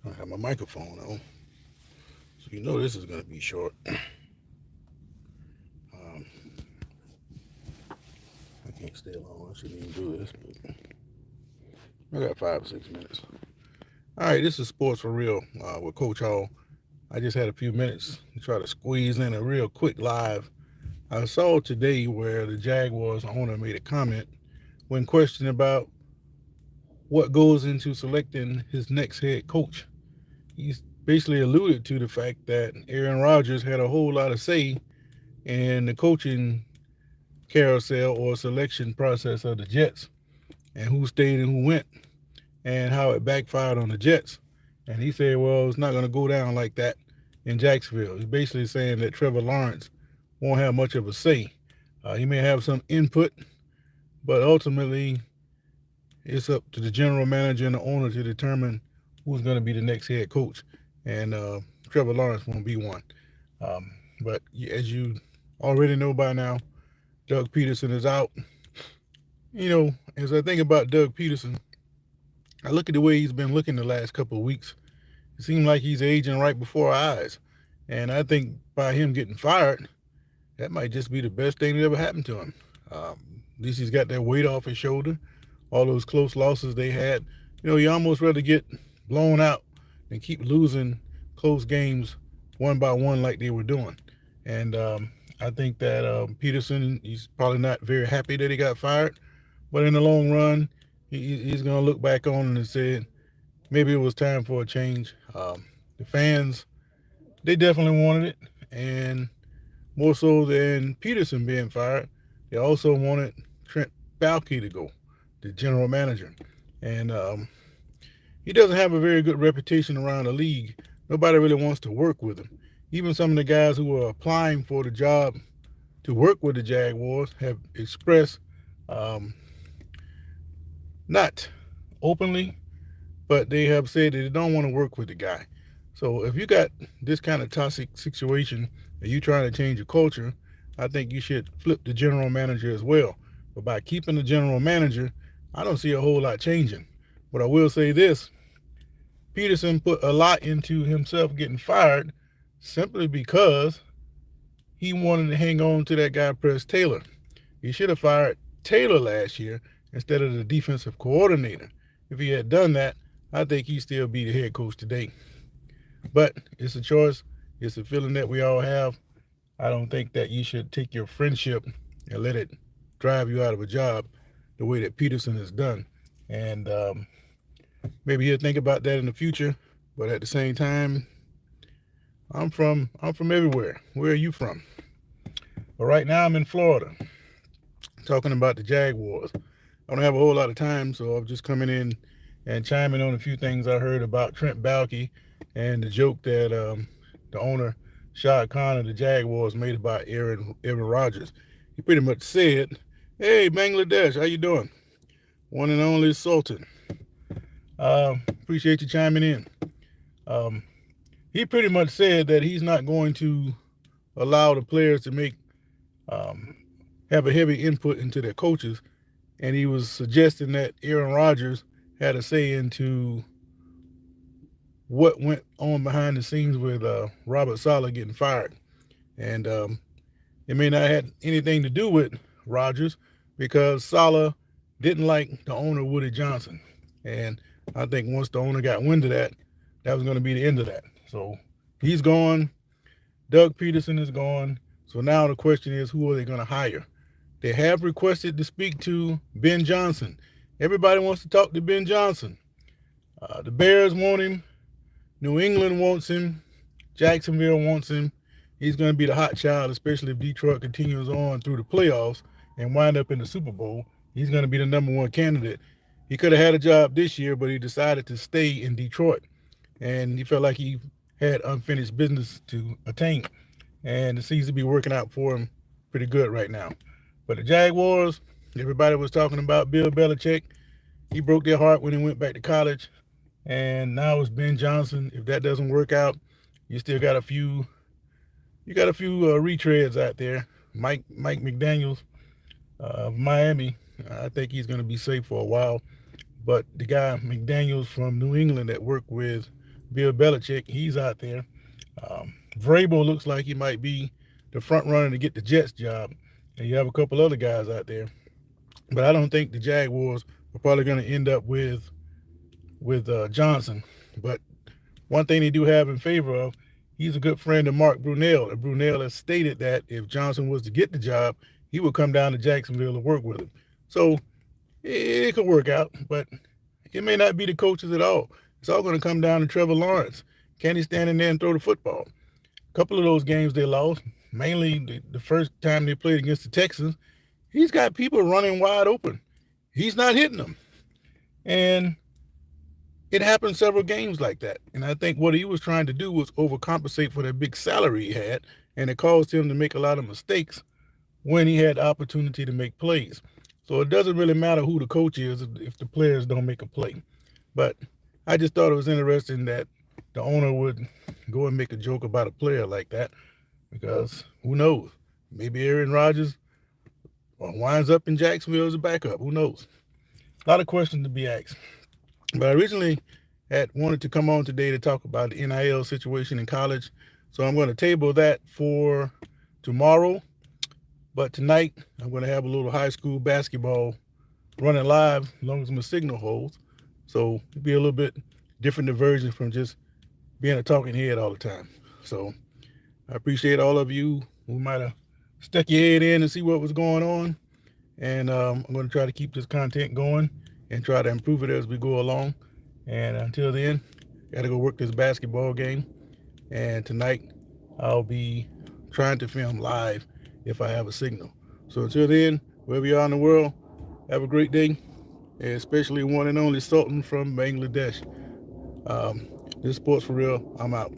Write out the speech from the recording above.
I have my microphone on, so you know this is going to be short. I can't stay long. I shouldn't even do this, but I got 5 or 6 minutes. All right, this is Sports for Real with Coach Hall. I just had a few minutes to try to squeeze in a real quick live. I saw today where the Jaguars owner made a comment when questioned about what goes into selecting his next head coach. He basically alluded to the fact that Aaron Rodgers had a whole lot of say in the coaching carousel or selection process of the Jets and who stayed and who went and how it backfired on the Jets. And he said, well, it's not going to go down like that in Jacksonville. He's basically saying that Trevor Lawrence won't have much of a say. He may have some input, but ultimately it's up to the general manager and the owner to determine who's going to be the next head coach. And Trevor Lawrence won't be one. But as you already know by now, Doug Peterson is out. You know, as I think about Doug Peterson, I look at the way he's been looking the last couple of weeks. It seems like he's aging right before our eyes. And I think by him getting fired, that might just be the best thing that ever happened to him. At least he's got that weight off his shoulder. All those close losses they had. You know, you almost rather get blown out than keep losing close games one by one like they were doing. And I think that Peterson, he's probably not very happy that he got fired. But in the long run, he's going to look back on it and say maybe it was time for a change. The fans, they definitely wanted it. And more so than Peterson being fired, they also wanted Trent Baalke to go, the general manager. And he doesn't have a very good reputation around the league. Nobody really wants to work with him. Even some of the guys who are applying for the job to work with the Jaguars have expressed, um, not openly, but they have said that they don't want to work with the guy. So if you got this kind of toxic situation and you trying to change your culture, I think you should flip the general manager as well. But by keeping the general manager, I don't see a whole lot changing. But I will say this: Peterson put a lot into himself getting fired simply because he wanted to hang on to that guy, Press Taylor. He should have fired Taylor last year instead of the defensive coordinator. If he had done that, I think he'd still be the head coach today. But it's a choice. It's a feeling that we all have. I don't think that you should take your friendship and let it drive you out of a job the way that Peterson has done. And maybe he'll think about that in the future. But at the same time, I'm from everywhere. Where are you from? But right now I'm in Florida, talking about the Jaguars. I don't have a whole lot of time, so I'm just coming in and chiming on a few things I heard about Trent Baalke and the joke that the owner, Shad Khan of the Jaguars, made about Aaron Rodgers. He pretty much said, "Hey, Bangladesh, how you doing? One and only Sultan. Appreciate you chiming in." Um, he pretty much said that he's not going to allow the players to make um, have a heavy input into their coaches, and he was suggesting that Aaron Rodgers had a say into what went on behind the scenes with Robert Saleh getting fired. And it may not have had anything to do with Rodgers because Saleh didn't like the owner, Woody Johnson. And I think once the owner got wind of that, that was going to be the end of that. So he's gone. Doug Peterson is gone. So now the question is, who are they going to hire? They have requested to speak to Ben Johnson. Everybody wants to talk to Ben Johnson. The Bears want him. New England wants him. Jacksonville wants him. He's going to be the hot child, especially if Detroit continues on through the playoffs and wind up in the Super Bowl. He's going to be the number one candidate. He could have had a job this year, but he decided to stay in Detroit. And he felt like he had unfinished business to attain. And it seems to be working out for him pretty good right now. But the Jaguars, everybody was talking about Bill Belichick. He broke their heart when he went back to college. And now it's Ben Johnson. If that doesn't work out, you still got a few. You got a few retreads out there. Mike McDaniels of Miami. I think he's going to be safe for a while. But the guy McDaniels from New England that worked with Bill Belichick, he's out there. Vrabel looks like he might be the front runner to get the Jets job. And you have a couple other guys out there. But I don't think the Jaguars are probably going to end up with Johnson. But one thing they do have in favor of, he's a good friend of Mark Brunell. And Brunell has stated that if Johnson was to get the job, he would come down to Jacksonville to work with him. So it could work out, but it may not be the coaches at all. It's all going to come down to Trevor Lawrence. Can he stand in there and throw the football? A couple of those games they lost, mainly the first time they played against the Texans, he's got people running wide open. He's not hitting them. And it happened several games like that. And I think what he was trying to do was overcompensate for that big salary he had, and it caused him to make a lot of mistakes when he had the opportunity to make plays. So it doesn't really matter who the coach is if the players don't make a play. But I just thought it was interesting that the owner would go and make a joke about a player like that, because who knows? Maybe Aaron Rodgers winds up in Jacksonville as a backup. Who knows? A lot of questions to be asked. But I originally had wanted to come on today to talk about the NIL situation in college. So I'm going to table that for tomorrow. But tonight, I'm going to have a little high school basketball running live as long as my signal holds. So it'll be a little bit different diversion from just being a talking head all the time. So I appreciate all of you who might have stuck your head in and see what was going on. And I'm going to try to keep this content going and try to improve it as we go along. And until then, got to go work this basketball game. And tonight, I'll be trying to film live if I have a signal. So until then, wherever you are in the world, have a great day, and especially one and only Sultan from Bangladesh. This is Sports for Real. I'm out.